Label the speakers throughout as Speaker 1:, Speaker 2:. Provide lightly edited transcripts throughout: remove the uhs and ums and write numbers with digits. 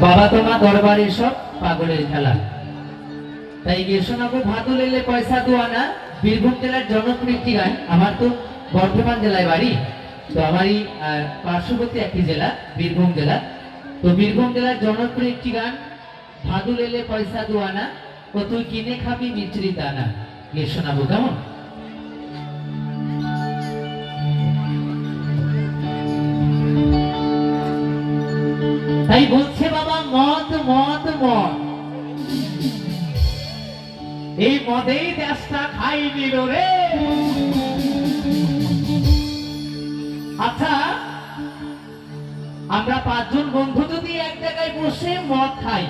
Speaker 1: বাবা তোমার দরবারে সব পাগলের খেলা। তাই গিয়ে শোনাবো ভাদু লেলে পয়সা দুয়ানা, বীরভূম জেলার জনপ্রিয় একটি গান। আমার তো বর্ধমান জেলায় বাড়ি, তো আমারই পার্শ্ববর্তী একটি জেলা বীরভূম জেলা। তো বীরভূম জেলার জনপ্রিয় একটি গান ভাদু লেলে পয়সা দুয়ানা, ও তুই কিনে খাবি মিচড়ি দানা, গিয়ে শোনাবো কেমন? তাই বলছে বাবা মদ মদ মদ, এই মদেই দেশটা খাই নিল রে। আচ্ছা, আমরা পাঁচজন বন্ধু যদি এক জায়গায় বসে মদ খাই,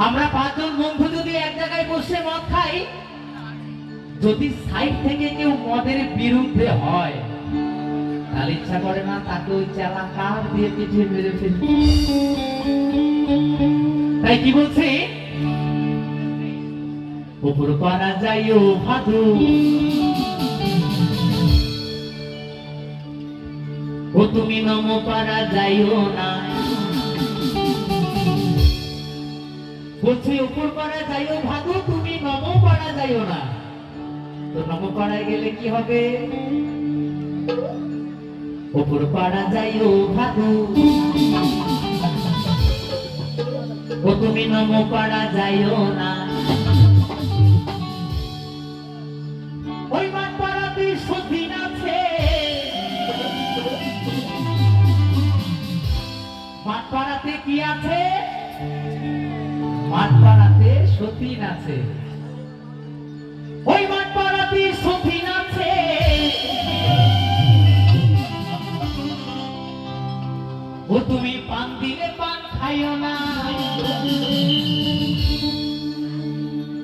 Speaker 1: আমরা পাঁচজন বন্ধু যদি এক জায়গায় বসে মদ খাই, যদি সাইড থেকে কেউ মদের বিরুদ্ধে হয়, তাহলে ইচ্ছা করে না তাকে ওই চালা কার দিয়ে পিছিয়ে মেরে ফেলবে। তাই কি বলছে, উপর পারা যাইও ভাদু, ও তুমি নম পারা যাইও না। বলছে উপর পারা যাইও ভাদু, তুমি নম পারা যাইও না। তো নম পাড়ায় গেলে কি হবে? উপর পাড়া যাইও ভাদু, ও তুমি নম পাড়া যাইও না। ওই মাঠ পাড়াতে সতীন আছে, মাঠ পাড়াতে কি আছে? মাঠ পাড়াতে সতীন আছে। ওই মাঠ পাড়াতে সতীন আছে, ও তুমি পান দিলে পান খাইও না।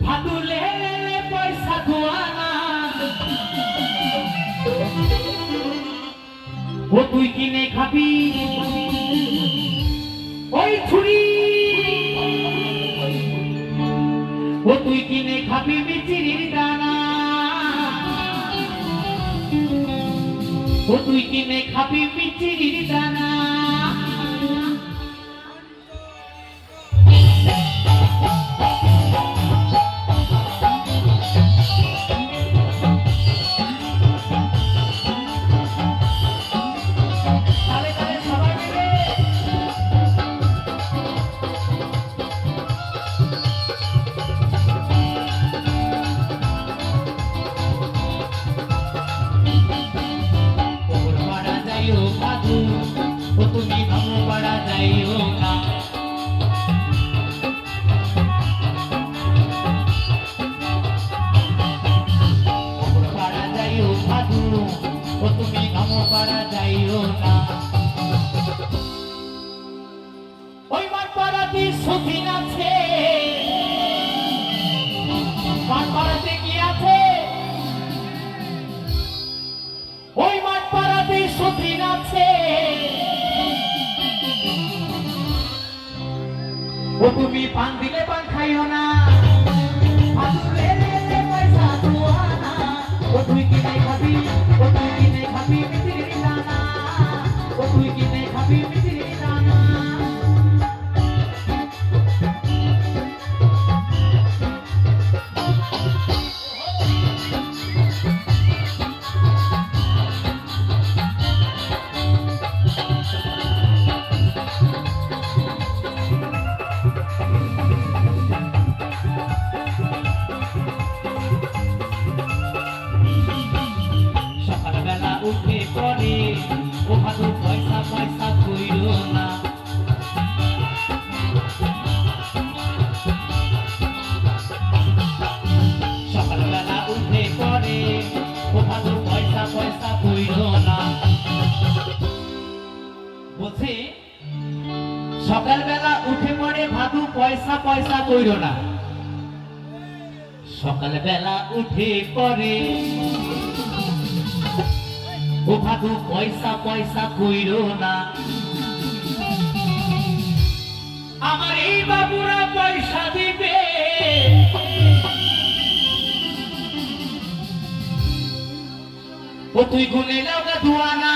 Speaker 1: ভাদু লেলে পয়সা দুয়ানা, ও তুই কিনে খাবি ওই ছুরি, ও তুই কিনে খাবি মিচিরির দানা, ও তুই কিনে খাবি মিচিরির দানা। ওই মাঠ পাড়াতে সতীন আছে, মাঠ পাড়াতে কি আছে? ওই মাঠ পাড়াতে সতীন আছে, ও তুমি পান দিলে পান খাইও না। পয়সা দুয়ানা, ও তুই কিনে খাবি, ও তুই কিনে খাবি মিচিরির দানা, ও তুই কিনে খাবি মিচিরির দানা। সকালবেলা উঠে পরে ও ভাদু পয়সা পয়সা কইল না। সকালবেলা উঠে পরে ও ভাদু পয়সা পয়সা কইল না। বলছি সকালবেলা উঠে পরে ভাদু পয়সা পয়সা কইল না। সকালবেলা উঠে পরে ও ভাদু পয়সা পয়সা কইল না। আমার এই বাবুরা পয়সা দিবে, ও তুই গুনে নাও না দুয়ানা।